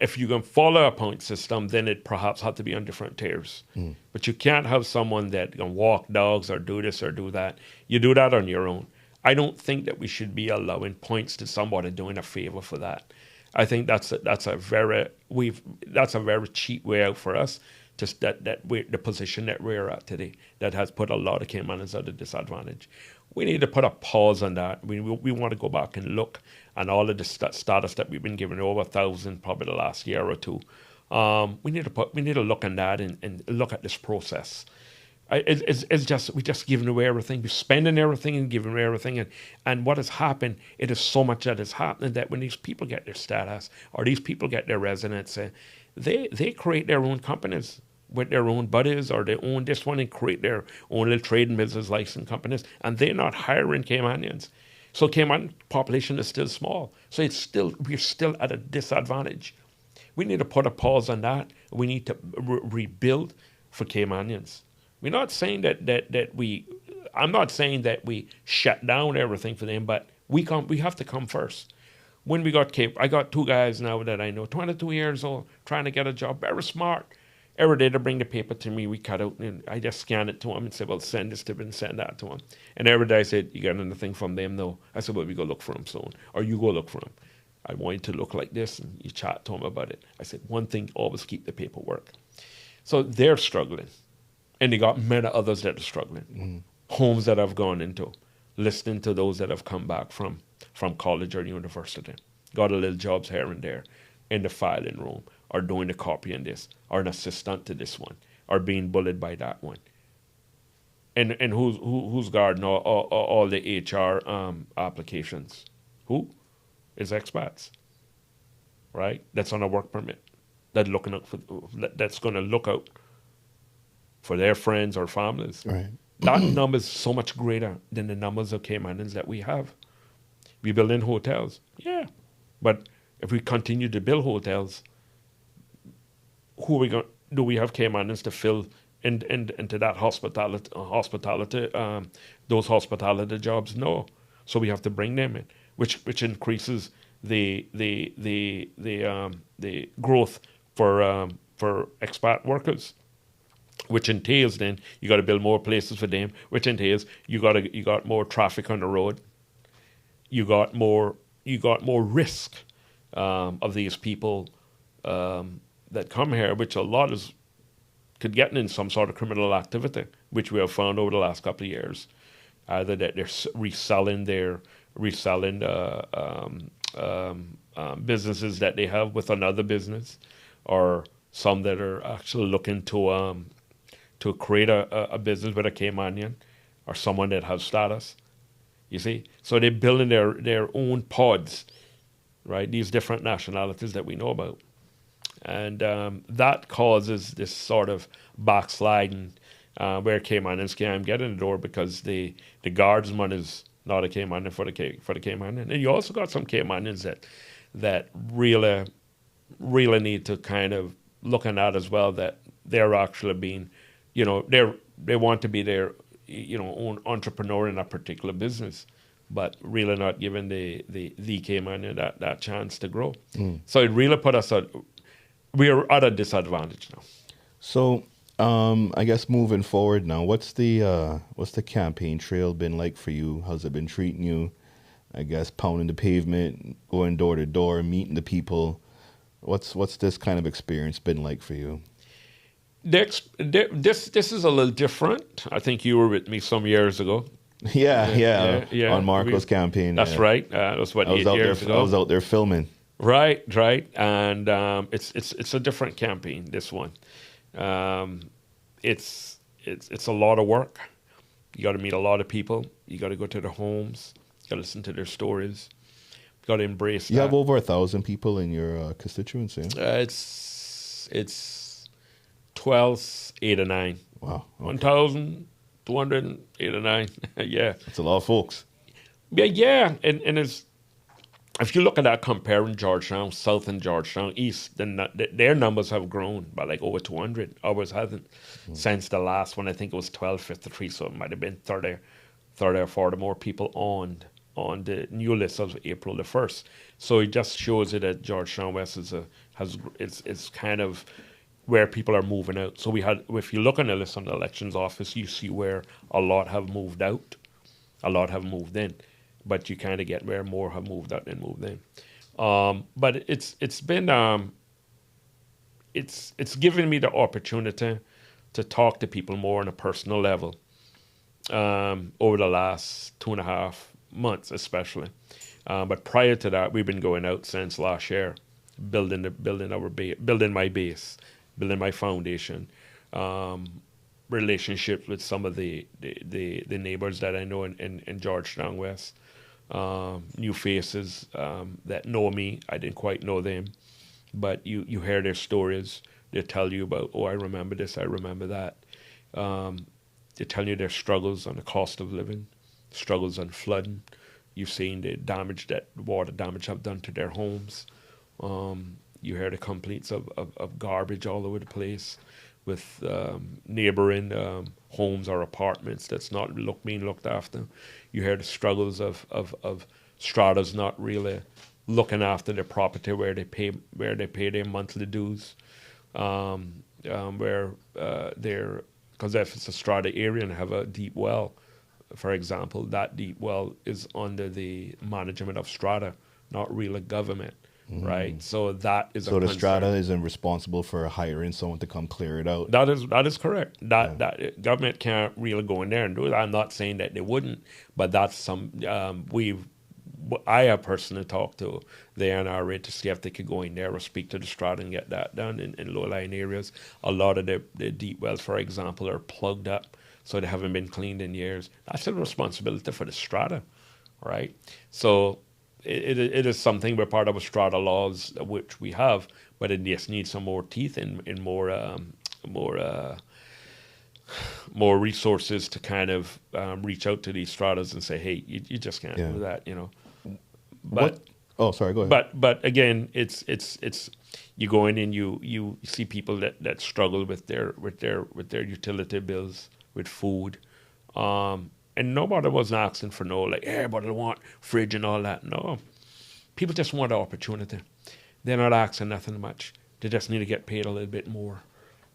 If you can follow a point system, then it perhaps had to be on different tiers. But you can't have someone that can walk dogs or do this or do that. You do that on your own. I don't think that we should be allowing points to somebody doing a favor for that. I think that's a very cheap way out for us. Just the position that we're at today, that has put a lot of Caymanians at a disadvantage. We need to put a pause on that. We want to go back and look at all of the status that we've been given, over 1,000 probably the last year or two. We need to look at that and look at this process. It's just we're just giving away everything. We're spending everything and giving away everything. And what has happened, it is so much that is happening that when these people get their status or these people get their residence, they create their own companies with their own buddies, or they own this one and create their own little trade and business license companies, and they're not hiring Caymanians. So Cayman population is still small. So we're still at a disadvantage. We need to put a pause on that. We need to rebuild for Caymanians. We're not saying that we. I'm not saying that we shut down everything for them, but we have to come first. When we got Cape, I got two guys now that I know, 22 years old, trying to get a job, very smart. Every day to bring the paper to me, we cut out, and I just scan it to them and say, well, send this to them and send that to them. And every day I said, you got anything from them? No. I said, well, we go look for them soon. Or you go look for them. I want you to look like this, and you chat to them about it. I said, one thing, always keep the paperwork. So they're struggling. And they got many others that are struggling. Homes that I've gone into, listening to those that have come back from college or university. Got a little jobs here and there in the filing room, or doing the copy in this, or an assistant to this one, or being bullied by that one. And who's guarding all the HR applications? Who? Is expats, right? That's on a work permit. That's going to look out for their friends or families. Right. That number is so much greater than the numbers of Caymanians that we have. We build in hotels, yeah, but if we continue to build hotels, who are we going? Do we have Caymanians to fill into that hospitality? Those hospitality jobs? No. So we have to bring them in, which increases the growth for expat workers. Which entails then you got to build more places for them. Which entails you got more traffic on the road. You got more risk of these people that come here, which a lot could get in some sort of criminal activity, which we have found over the last couple of years. Either that they're reselling businesses that they have with another business, or some that are actually looking to create a business with a Caymanian or someone that has status. You see? So they're building their own pods, right? These different nationalities that we know about. And that causes this sort of backsliding where Caymanians can't get in the door because the guardsman is not a Caymanian for the Caymanian. And you also got some Caymanians that really need to kind of looking at as well, that they're actually being, they want to be their, own entrepreneur in a particular business, but really not giving the Caymanian that chance to grow. So it really put us we are at a disadvantage now. So I guess moving forward now, what's the campaign trail been like for you? How's it been treating you? I guess pounding the pavement, going door to door, meeting the people. What's this kind of experience been like for you? This is a little different. I think you were with me some years ago. Yeah. On Marco's campaign. That's right. That was 8 years ago. I was out there filming. Right, and it's a different campaign. This one, it's a lot of work. You got to meet a lot of people. You got to go to their homes. You got to listen to their stories. You got to embrace. You have over 1,000 people in your constituency. It's 12, 8 or 9. Wow. Okay. 1,289. Yeah, that's a lot of folks. Yeah, and it's. If you look at that, comparing Georgetown South and Georgetown East, then their numbers have grown by like over 200. Ours hasn't since the last one. I think it was 1253, so it might have been 30 or 40 more people on the new list of April the 1st. So it just shows you that Georgetown West is kind of where people are moving out. So if you look on the list on the elections office, you see where a lot have moved out, a lot have moved in. But you kind of get where more have moved out than moved in. But it's been it's given me the opportunity to talk to people more on a personal level over the last 2.5 months, especially. But prior to that, we've been going out since last year, building my base, building my foundation, relationships with some of the neighbors that I know in Georgetown West. New faces that know me. I didn't quite know them, but you hear their stories. They tell you about, I remember this, I remember that. They tell you their struggles on the cost of living, struggles on flooding. You've seen the damage that water damage have done to their homes. You hear the complaints of garbage all over the place, with neighboring homes or apartments that's not being looked after. You hear the struggles of stratas not really looking after their property where they pay their monthly dues, where they're, because if it's a strata area and have a deep well, for example, that deep well is under the management of strata, not really government. Right, so that is so the strata isn't responsible for hiring someone to come clear it out. That is correct. That government can't really go in there and do it. I'm not saying that they wouldn't, but that's some I have personally talked to the NRA to see if they could go in there or speak to the strata and get that done in low-lying areas. A lot of the deep wells, for example, are plugged up, so they haven't been cleaned in years. That's a responsibility for the strata, right? So it is something we're part of a strata laws, which we have, but it just needs some more teeth and more resources to kind of reach out to these stratas and say, hey, you just can't do that, you know. But oh, sorry, go ahead. But again, it's you go in and you see people that struggle with their utility bills, with food, and nobody was asking for no, like, everybody want fridge and all that. No, people just want the opportunity. They're not asking nothing much. They just need to get paid a little bit more.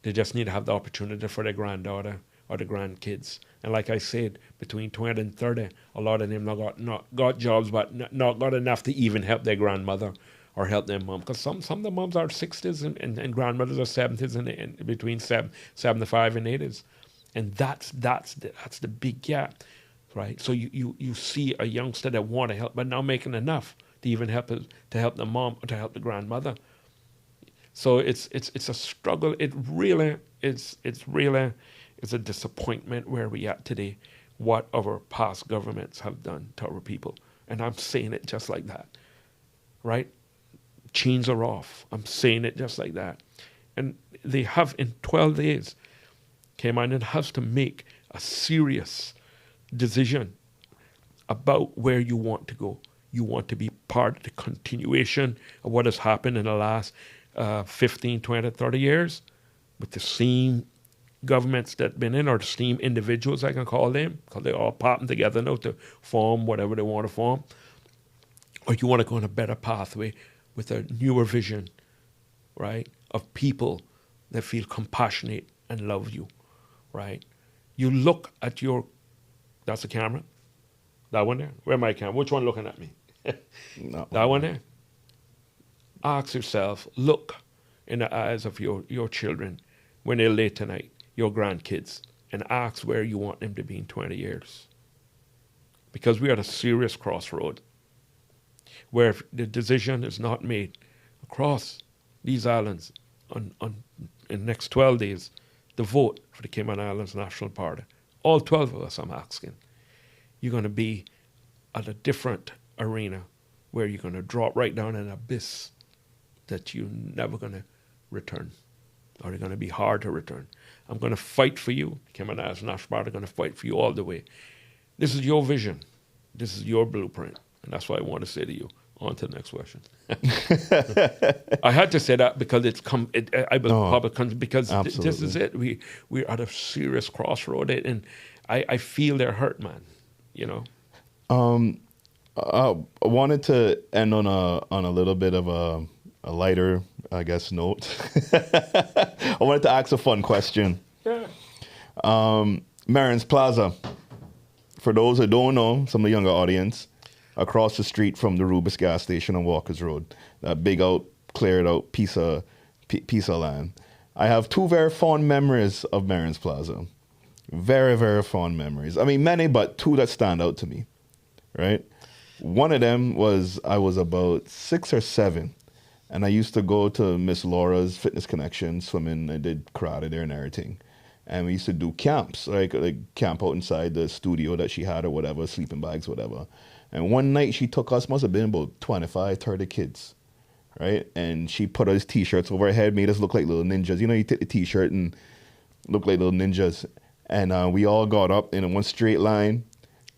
They just need to have the opportunity for their granddaughter or the grandkids. And like I said, between 20 and 30, a lot of them not got jobs, but not got enough to even help their grandmother or help their mom. Because some of the moms are 60s and grandmothers are 70s and between 75 and 80s. And that's the big gap, right? So you see a youngster that want to help, but not making enough to even help the mom or to help the grandmother. So it's a struggle. It really is. It's a disappointment where we at today. What our past governments have done to our people, and I'm saying it just like that, right? Chains are off. I'm saying it just like that, and they have in 12 days. Cayman Islands has to make a serious decision about where you want to go. You want to be part of the continuation of what has happened in the last 15, 20, 30 years with the same governments that been in, or the same individuals, I can call them, because they all popping together now to form whatever they want to form. Or you want to go on a better pathway with a newer vision, right, of people that feel compassionate and love you. Right? You look at that's the camera? That one there? Where my camera? Which one looking at me? No. That one there? Ask yourself, look in the eyes of your children when they're late tonight, your grandkids, and ask where you want them to be in 20 years. Because we are at a serious crossroad where if the decision is not made across these islands in the next 12 days, the vote for the Cayman Islands National Party, all 12 of us, I'm asking, you're going to be at a different arena where you're going to drop right down an abyss that you're never going to return, or you're going to be hard to return. I'm going to fight for you. Cayman Islands National Party are going to fight for you all the way. This is your vision. This is your blueprint. And that's what I want to say to you. On to the next question. I had to say that because this is it. We're at a serious crossroad, and I feel their hurt, man. You know. I wanted to end on a little bit of a lighter, I guess, note. I wanted to ask a fun question. Yeah. Marin's Plaza. For those who don't know, some of the younger audience, across the street from the Rubis gas station on Walker's Road, that big out, cleared out piece of land. I have two very fond memories of Merren's Plaza. Very, very fond memories. I mean, many, but two that stand out to me, right? One of them was I was about 6 or 7, and I used to go to Miss Laura's Fitness Connection, swimming. I did karate there and everything. And we used to do camps, like camp out inside the studio that she had or whatever, sleeping bags, whatever. And one night she took us, must have been about 25, 30 kids, right? And she put us T-shirts over our head, made us look like little ninjas. You know, you take the T-shirt and look like little ninjas. And we all got up in one straight line,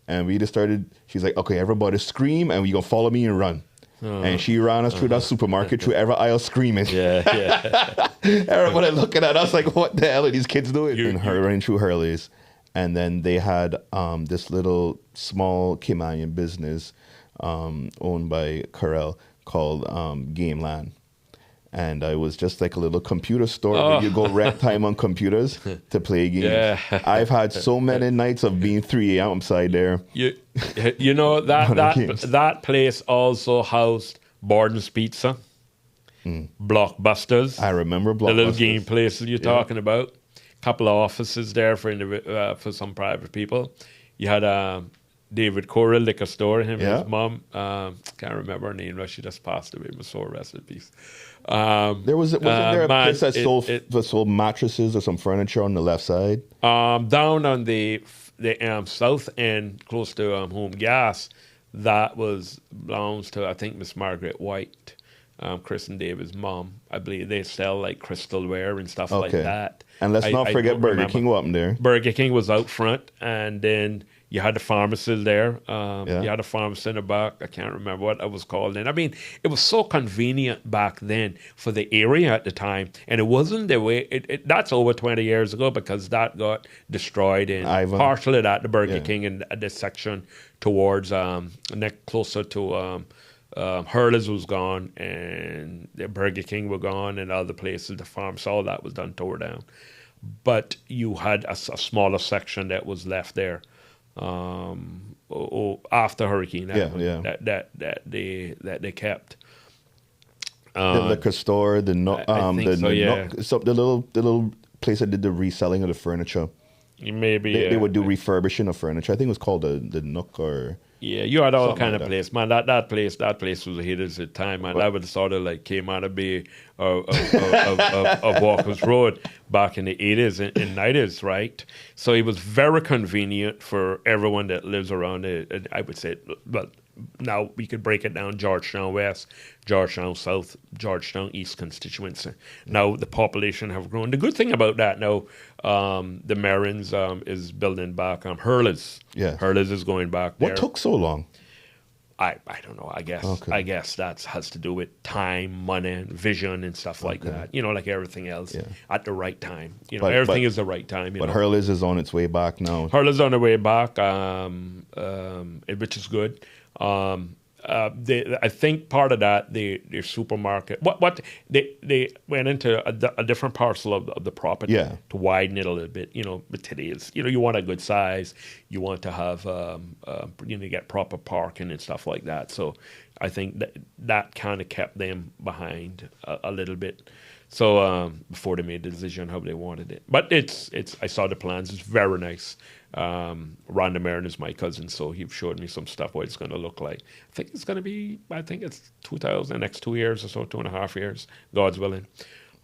and we just started, she's like, okay, everybody scream, and we gonna follow me and run. And she ran us through that supermarket, through every aisle screaming. Yeah. Everybody looking at us like, what the hell are these kids doing? And her running through Hurley's. And then they had this little small Cayman business owned by Carell called Gameland. And I was just like a little computer store where you go rent time on computers to play games. Yeah. I've had so many nights of being 3 a.m. outside there. You know, that place also housed Borden's Pizza, Blockbusters. I remember Blockbusters. The little game places you're talking about. Couple of offices there for some private people. You had David Cora liquor store, him and his mom. Can't remember her name. She just passed away. Was so rest in peace. Wasn't there a place that sold mattresses or some furniture on the left side? Down on the south end, close to Home Gas, that belongs to, I think, Miss Margaret White, Chris and David's mom. I believe they sell like crystalware and stuff like that. And let's not forget Burger King was up there. Burger King was out front, and then you had the pharmacy there. You had a pharmacy in the back. I can't remember what it was called then. I mean, it was so convenient back then for the area at the time. And it wasn't the way, that's over 20 years ago because that got destroyed. And partially that, the Burger King in this section towards, closer to Hurley's was gone, and the Burger King were gone, and other places, the pharmacy, all that was done, tore down. But you had a smaller section that was left there. After Hurricane that they kept the liquor store, the little place that did the reselling of the furniture. Maybe they would do refurbishing of furniture. I think it was called the Nook or. Yeah, you had all kind of place, man. That place was a hit at the time, man. That was sort of like came out of Bay of Walker's Road back in the 80s and 90s, right? So it was very convenient for everyone that lives around it. I would say, well, now we could break it down: Georgetown West, Georgetown South, Georgetown East constituency. Now the population have grown. The good thing about that now, the Merrens is building back. Hurley's, Hurley's is going back there. What took so long? I don't know. I guess that has to do with time, money, and vision and stuff like that. You know, like everything else, at the right time. You know, everything is the right time. But Hurley's is on its way back now. Hurley's on the way back, which is good. I think part of that, their supermarket, they went into a different parcel of the property to widen it a little bit. You know, but today is, you want a good size, you want to have, get proper parking and stuff like that. So I think that kind of kept them behind a little bit. So before they made the decision how they wanted it, but it's I saw the plans. It's very nice. Rhonda Marin is my cousin, so he showed me some stuff what it's going to look like. I think it's 2000, next 2 years or so, 2.5 years, God's willing.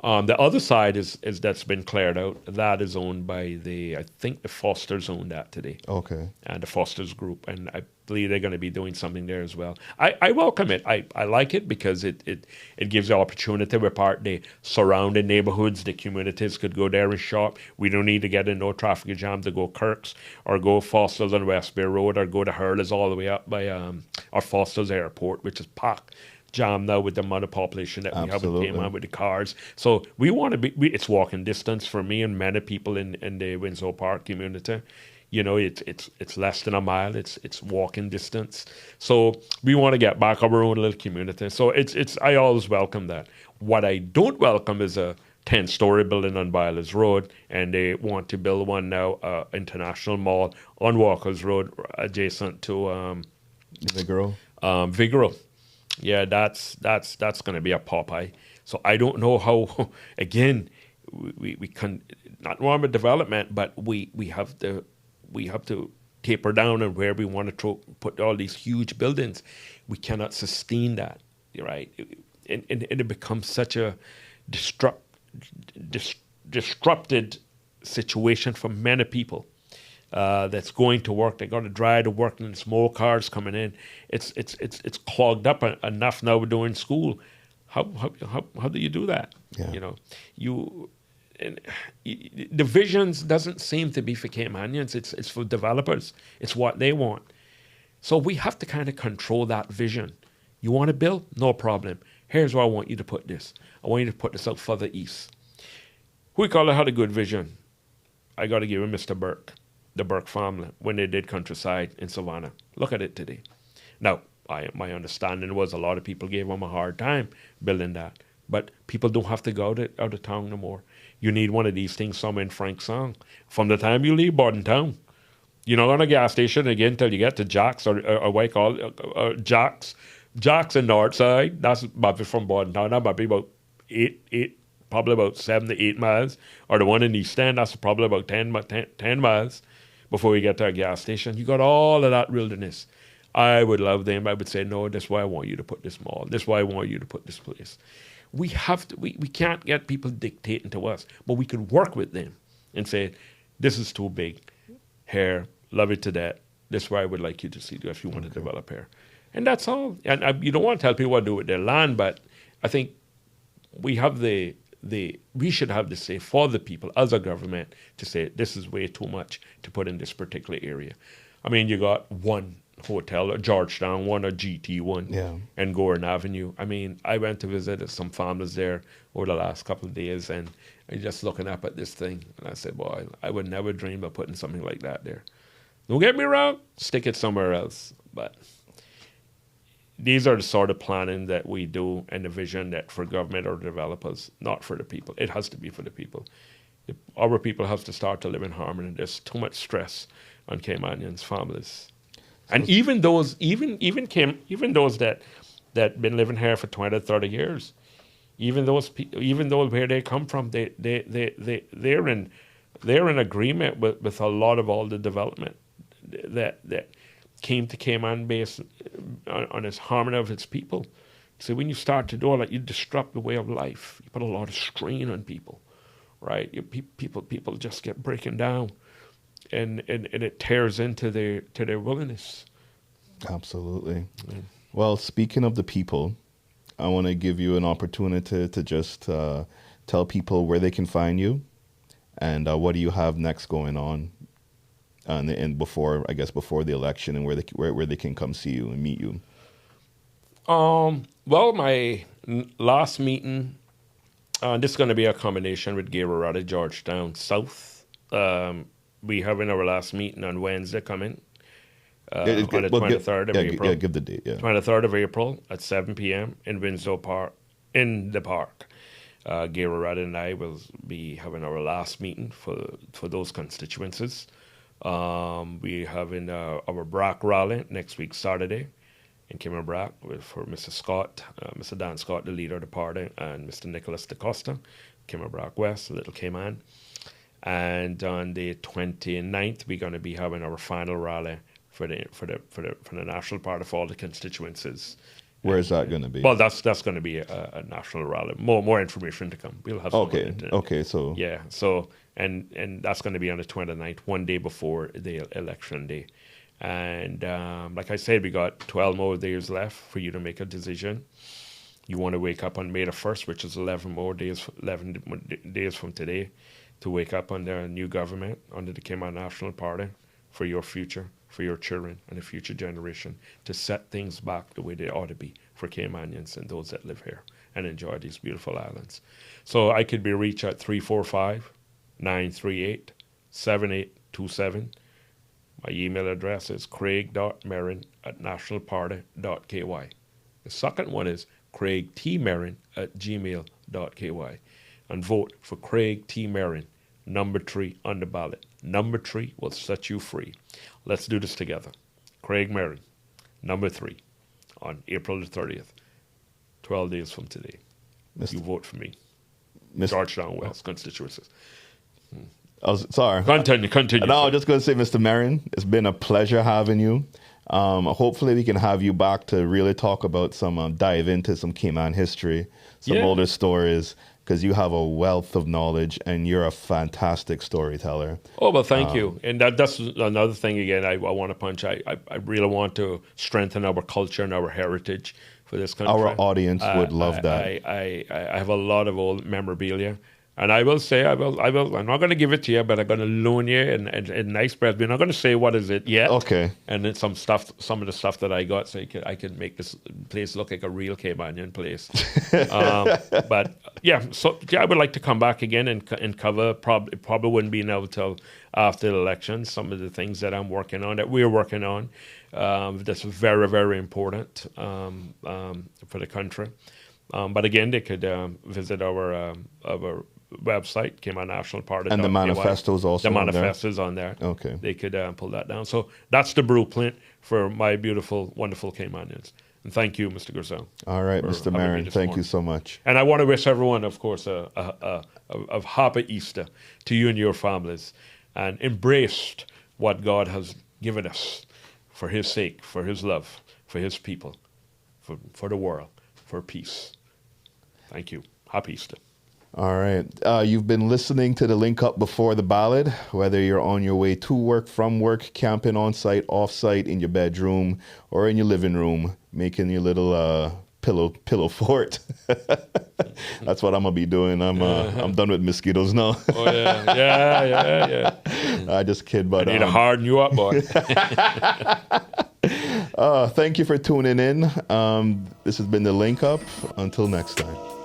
The other side is that's been cleared out. That is owned by I think the Fosters own that today. Okay. And the Fosters group, and I believe they're going to be doing something there as well. I welcome it. I like it because it gives the opportunity where part the surrounding neighborhoods, the communities could go there and shop. We don't need to get in no traffic jam to go Kirk's or go Fosters on West Bay Road or go to Hurley's all the way up by our Fosters Airport, which is packed. Jam now with the amount of population that we have in Cayman with the cars. So we want to be, it's walking distance for me and many people in the Windsor Park community. You know, it's less than a mile. It's walking distance. So we want to get back our own little community. So I always welcome that. What I don't welcome is a 10-story building on Byler's Road, and they want to build one now, International Mall on Walker's Road, adjacent to Vigoro. Yeah, that's going to be a Popeye. So I don't know how. Again, we can not wrong with development, but we have to taper down on where we want to put all these huge buildings. We cannot sustain that, right? And it becomes such a disrupted situation for many people. That's going to work. They got to drive to work, and there's more cars coming in. It's clogged up enough now. We're doing school. How do you do that? Yeah. You know, the visions doesn't seem to be for Caymanians. It's for developers. It's what they want. So we have to kind of control that vision. You want to build? No problem. Here's where I want you to put this. I want you to put this out further east. We call it had a good vision. I got to give him Mr. Burke, the Burke family, when they did Countryside in Savannah. Look at it today. Now, my understanding was a lot of people gave him a hard time building that. But people don't have to go out of town no more. You need one of these things somewhere in Franksong. From the time you leave Bordentown, you're not on a gas station again until you get to Jack's or what I call Jack's. Jack's in North Side. That's probably from Bordentown. That might be about probably about 7 to 8 miles. Or the one in East End, that's probably about 10 miles before you get to a gas station. You got all of that wilderness. I would love them. I would say, no, that's why I want you to put this mall. That's why I want you to put this place. We have to. We can't get people dictating to us, but we could work with them and say, this is too big. Here, love it to that. This is where I would like you to see if you want to develop here. And that's all. And you don't want to tell people what to do with their land, but I think we have we should have the say for the people as a government to say this is way too much to put in this particular area. I mean, you got one hotel, a Georgetown one, a GT one, and Gordon Avenue. I mean, I went to visit some families there over the last couple of days, and I just looking up at this thing, and I said, boy, I would never dream of putting something like that there. Don't get me wrong, stick it somewhere else, but these are the sort of planning that we do and the vision that for government or developers, not for the people. It has to be for the people. Our people have to start to live in harmony. There's too much stress on Caymanians' families. And even those that been living here for 20, 30 years, even though where they come from, they're in agreement with a lot of all the development that came to Cayman based on its harmony of its people. So when you start to do all that, you disrupt the way of life. You put a lot of strain on people, right? People just get breaking down. And it tears into their willingness. Absolutely. Yeah. Well, speaking of the people, I want to give you an opportunity to just tell people where they can find you, and what do you have next going on, and before the election, and where they can come see you and meet you. Well, my last meeting, this is going to be a combination with Gameland, Georgetown South. We having our last meeting on Wednesday coming on the 23rd of April. Yeah, give the date, 23rd of April at 7 p.m. in Windsor Park, in the park. Gameland and I will be having our last meeting for those constituencies. We having our Brack rally next week, Saturday, in Cayman Brack for Mr. Scott, Mr. Dan Scott, the leader of the party, and Mr. Nicholas DaCosta, Cayman Brack West, Little Cayman. And on the 29th, we're going to be having our final rally for the National Party for all the constituencies. Where is that going to be? Well, that's going to be a national rally. More information to come. We'll have some Okay. So yeah. So and that's going to be on the 29th, one day before the election day. And like I said, we got 12 more days left for you to make a decision. You want to wake up on May the 1st, which is 11 days from today, to wake up under a new government, under the Cayman National Party, for your future, for your children and the future generation, to set things back the way they ought to be for Caymanians and those that live here and enjoy these beautiful islands. So I could be reached at 345-938-7827. My email address is craig.merren@nationalparty.ky. The second one is craigtmerren@gmail.ky. And vote for Craig T. Merren, number 3 on the ballot. Number 3 will set you free. Let's do this together. Craig Merren, number 3, on April the 30th, 12 days from today. You vote for me. Georgetown West constituencies. Sorry. Continue. No, I was just going to say, Mr. Merren, it's been a pleasure having you. Hopefully we can have you back to really talk about dive into some Cayman history, some older stories, because you have a wealth of knowledge and you're a fantastic storyteller. Oh, well, thank you. And that's another thing, again, I want to punch. I really want to strengthen our culture and our heritage for this country. Our audience would love that. I have a lot of old memorabilia. And I will say, I'm not going to give it to you, but I'm going to loan you in nice breath. We're not going to say what is it yet. Okay. And then some of the stuff that I got, so I can make this place look like a real Caymanian place. But yeah, so I would like to come back again and cover. Probably wouldn't be now till after the election. Some of the things that I'm working on, that we're working on, that's very, very important for the country. But again, they could visit our website, Cayman National Party. And the manifesto is also the on there? manifesto is on there. Okay. They could pull that down. So that's the blueprint for my beautiful, wonderful Caymanians. And thank you, Mr. Grisel. All right, Mr. Marin, thank you so much. And I want to wish everyone, of course, a happy Easter to you and your families, and embraced what God has given us for His sake, for His love, for His people, for the world, for peace. Thank you. Happy Easter. All right. You've been listening to the Link Up Before the Ballad. Whether you're on your way to work, from work, camping on site, off site, in your bedroom, or in your living room, making your little pillow fort. That's what I'm gonna be doing. I'm done with mosquitoes now. Oh yeah. I just kid, but I need to harden you up, boy. Thank you for tuning in. This has been the Link Up. Until next time.